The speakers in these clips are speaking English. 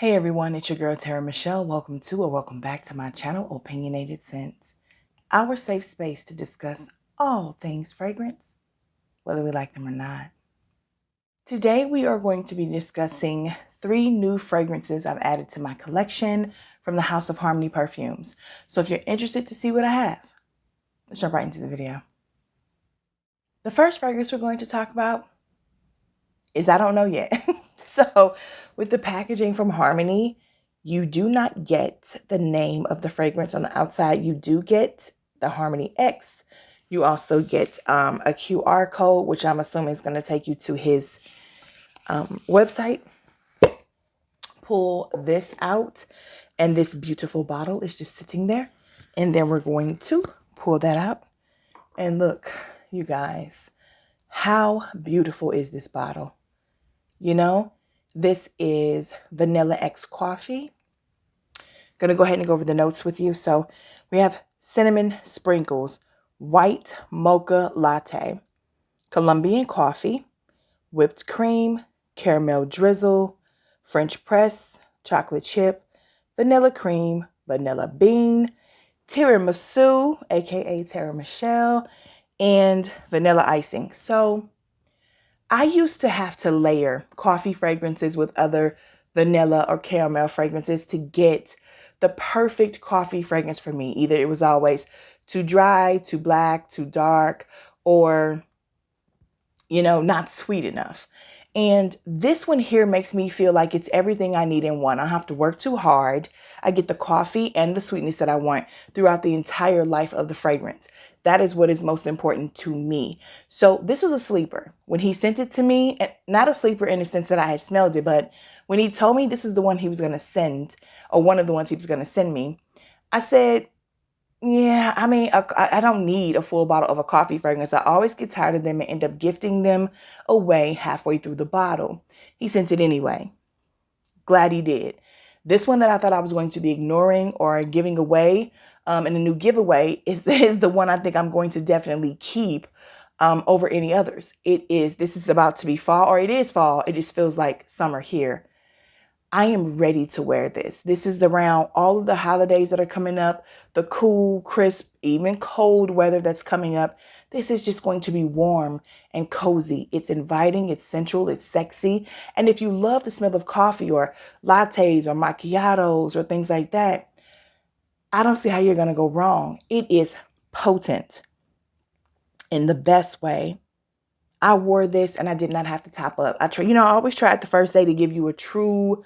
Hey everyone, it's your girl TeraMichelle. Welcome back to my channel, Opinionated Scents, our safe space to discuss all things fragrance, whether we like them or not. Today we are going to be discussing 3 new fragrances I've added to my collection from the House of Xarmony Perfumes. So if you're interested to see what I have, let's jump right into the video. The first fragrance we're going to talk about is I don't know yet. So with the packaging from Xarmony, you do not get the name of the fragrance on the outside. You do get the Xarmony X. You also get a QR code, which I'm assuming is going to take you to his website. Pull this out, and this beautiful bottle is just sitting there. And then we're going to pull that out. And look, you guys, how beautiful is this bottle? You know, this is Vanilla X Coffee. Gonna go ahead and go over the notes with you. So we have cinnamon sprinkles, white mocha latte, Colombian coffee, whipped cream, caramel drizzle, French press, chocolate chip, vanilla cream, vanilla bean, tiramisu, aka TeraMichelle, and vanilla icing. So I used to have to layer coffee fragrances with other vanilla or caramel fragrances to get the perfect coffee fragrance for me. Either it was always too dry, too black, too dark, or, you know, not sweet enough. And this one here makes me feel like it's everything I need in one. I don't have to work too hard. I get the coffee and the sweetness that I want throughout the entire life of the fragrance. That is what is most important to me. So this was a sleeper. When he sent it to me, and not a sleeper in the sense that I had smelled it, but when he told me this was the one he was going to send, or one of the ones he was going to send me, I said, yeah, I mean, I don't need a full bottle of a coffee fragrance. I always get tired of them and end up gifting them away halfway through the bottle. He sent it anyway. Glad he did. This one that I thought I was going to be ignoring or giving away in a new giveaway is the one I think I'm going to definitely keep over any others. This is about to be fall, or it is fall. It just feels like summer here. I am ready to wear this. This is around all of the holidays that are coming up, the cool, crisp, even cold weather that's coming up. This is just going to be warm and cozy. It's inviting, it's sensual, it's sexy. And if you love the smell of coffee or lattes or macchiatos or things like that, I don't see how you're going to go wrong. It is potent in the best way. I wore this and I did not have to top up. I always try at the first day to give you a the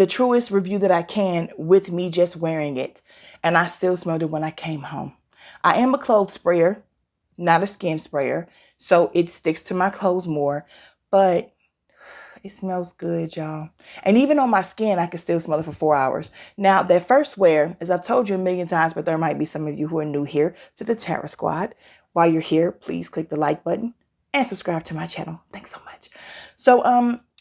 truest review that I can with me just wearing it. And I still smelled it when I came home. I am a clothes sprayer, not a skin sprayer. So it sticks to my clothes more, but it smells good, y'all. And even on my skin, I can still smell it for 4 hours. Now, that first wear, as I've told you a million times, but there might be some of you who are new here to the Terra Squad. While you're here, please click the like button and subscribe to my channel. Thanks so much. So,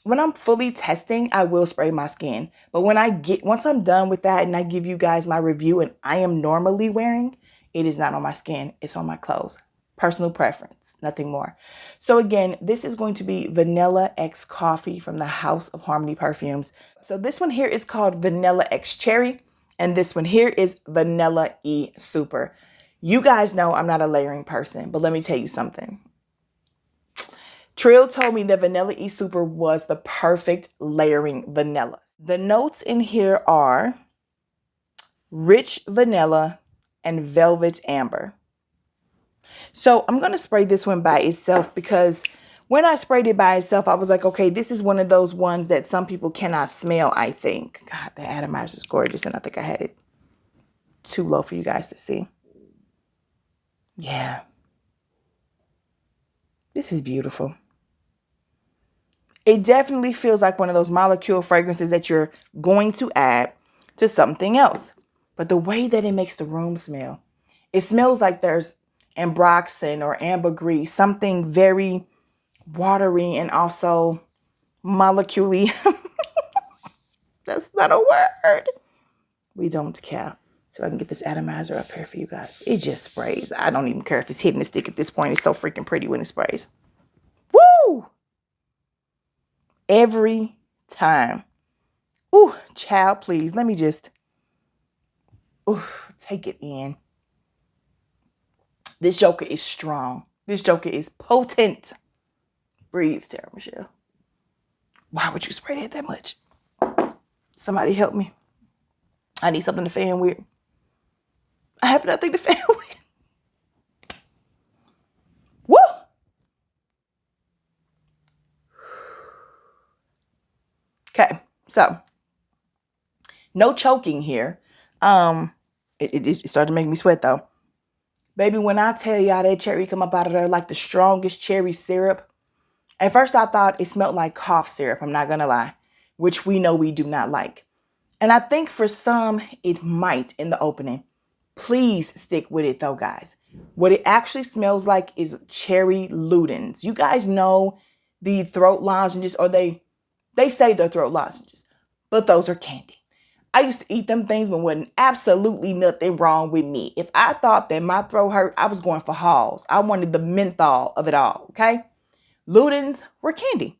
when I'm fully testing, I will spray my skin. But once I'm done with that and I give you guys my review and I am normally wearing, it is not on my skin. It's on my clothes. Personal preference, nothing more. So again, this is going to be Vanilla X Coffee from the House of Xarmony Perfumes. So this one here is called Vanilla X Cherry. And this one here is Vanilla E Super. You guys know I'm not a layering person, but let me tell you something. Trill told me that Vanilla E Super was the perfect layering vanilla. The notes in here are rich vanilla and velvet amber. So I'm going to spray this one by itself because when I sprayed it by itself, I was like, okay, this is one of those ones that some people cannot smell, I think. God, the atomizer is gorgeous, and I think I had it too low for you guys to see. Yeah. This is beautiful. It definitely feels like one of those molecule fragrances that you're going to add to something else. But the way that it makes the room smell, it smells like there's ambroxan or ambergris, something very watery and also molecule-y. That's not a word. We don't care. So I can get this atomizer up here for you guys. It just sprays. I don't even care if it's hitting the stick at this point. It's so freaking pretty when it sprays. Woo! Every time. Ooh, child, please. Let me just take it in. This joker is strong. This joker is potent. Breathe, TeraMichelle. Why would you spray that much? Somebody help me. I need something to fan with. I have nothing to fan with. Woo! Okay, so no choking here. It started to make me sweat though. Baby, when I tell y'all that cherry come up out of there like the strongest cherry syrup, at first I thought it smelled like cough syrup, I'm not gonna lie, which we know we do not like. And I think for some, it might in the opening. Please stick with it though, guys. What it actually smells like is cherry Ludens. You guys know the throat lozenges, or they say they're throat lozenges, but those are candy. I used to eat them things, but wasn't absolutely nothing wrong with me. If I thought that my throat hurt, I was going for Halls. I wanted the menthol of it all, okay? Ludens were candy.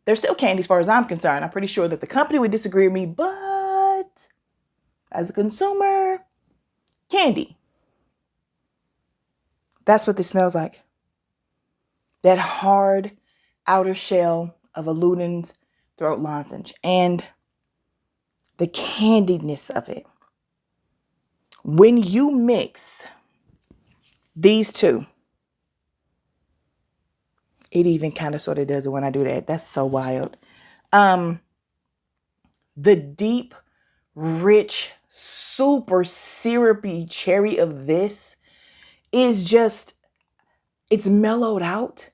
They're still candy as far as I'm concerned. I'm pretty sure that the company would disagree with me, but as a consumer, candy. That's what this smells like. That hard outer shell of a Ludens throat lozenge and the candiness of it. When you mix these two, it even kind of sort of does it when I do that. That's so wild. The deep, rich, super syrupy cherry of this is just, it's mellowed out,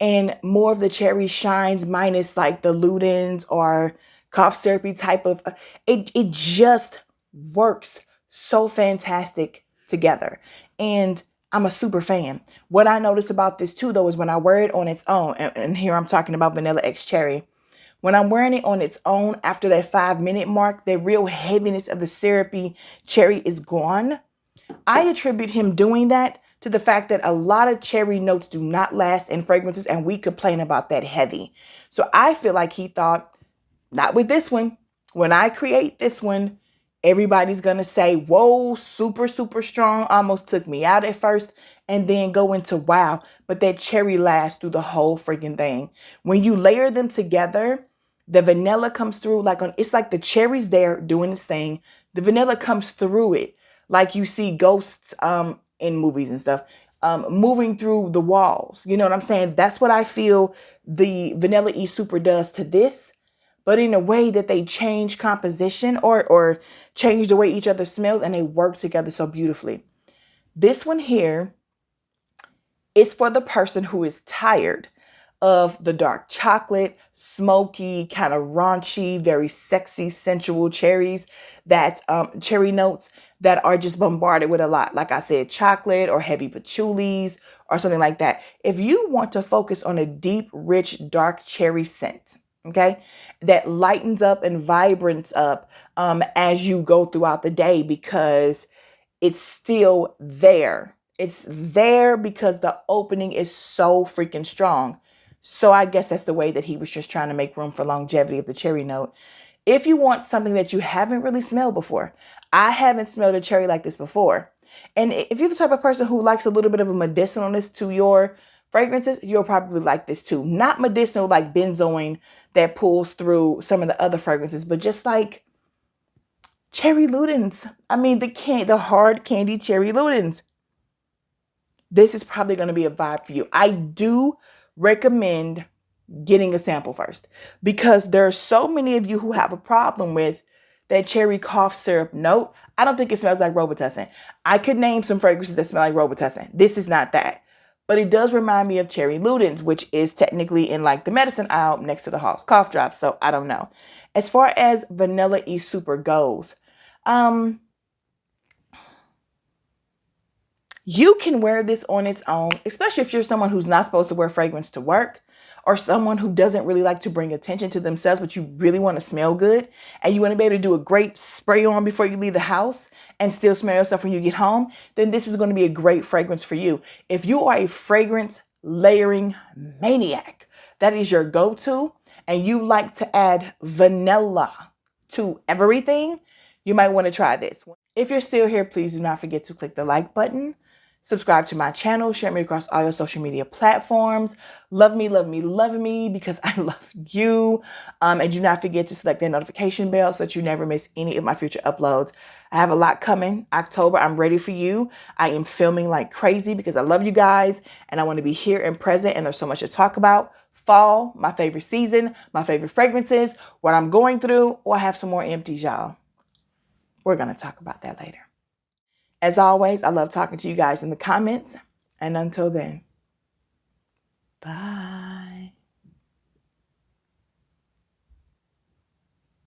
and more of the cherry shines minus like the Ludens or cough syrupy type of, it just works so fantastic together. And I'm a super fan. What I notice about this too though is when I wear it on its own, and here I'm talking about Vanilla X Cherry. When I'm wearing it on its own after that 5-minute mark, the real heaviness of the syrupy cherry is gone. I attribute him doing that to the fact that a lot of cherry notes do not last in fragrances, and we complain about that heavy. So I feel like he thought, not with this one. When I create this one, everybody's going to say, whoa, super, super strong. Almost took me out at first, and then go into wow. But that cherry lasts through the whole freaking thing. When you layer them together, the vanilla comes through it's like the cherry's there doing its thing. The vanilla comes through it. Like you see ghosts in movies and stuff moving through the walls. You know what I'm saying? That's what I feel the Vanilla E Super does to this. But in a way that they change composition or change the way each other smells, and they work together so beautifully. This one here is for the person who is tired of the dark chocolate, smoky, kind of raunchy, very sexy, sensual cherries, that cherry notes that are just bombarded with a lot. Like I said, chocolate or heavy patchoulis or something like that. If you want to focus on a deep, rich, dark cherry scent, okay, that lightens up and vibrance up as you go throughout the day, because it's still there. It's there because the opening is so freaking strong. So I guess that's the way that he was just trying to make room for longevity of the cherry note. If you want something that you haven't really smelled before, I haven't smelled a cherry like this before. And if you're the type of person who likes a little bit of a medicinalness to your fragrances, you'll probably like this too. Not medicinal like benzoin that pulls through some of the other fragrances, but just like cherry Ludens. I mean, the hard candy cherry Ludens. This is probably going to be a vibe for you. I do recommend getting a sample first, because there are so many of you who have a problem with that cherry cough syrup note. I don't think it smells like Robitussin. I could name some fragrances that smell like Robitussin. This is not that. But it does remind me of cherry Ludens, which is technically in like the medicine aisle next to the Halls cough drops. So I don't know. As far as Vanilla E Super goes, you can wear this on its own, especially if you're someone who's not supposed to wear fragrance to work, or someone who doesn't really like to bring attention to themselves, but you really want to smell good and you want to be able to do a great spray on before you leave the house and still smell yourself when you get home, then this is going to be a great fragrance for you. If you are a fragrance layering maniac, that is your go-to. and you like to add vanilla to everything, you might want to try this. If you're still here, please do not forget to click the like button. Subscribe to my channel, share me across all your social media platforms. Love me, love me, love me because I love you. And do not forget to select the notification bell so that you never miss any of my future uploads. I have a lot coming. October, I'm ready for you. I am filming like crazy because I love you guys and I want to be here and present, and there's so much to talk about. Fall, my favorite season, my favorite fragrances, what I'm going through, or I have some more empties, y'all. We're going to talk about that later. As always, I love talking to you guys in the comments. And until then, bye.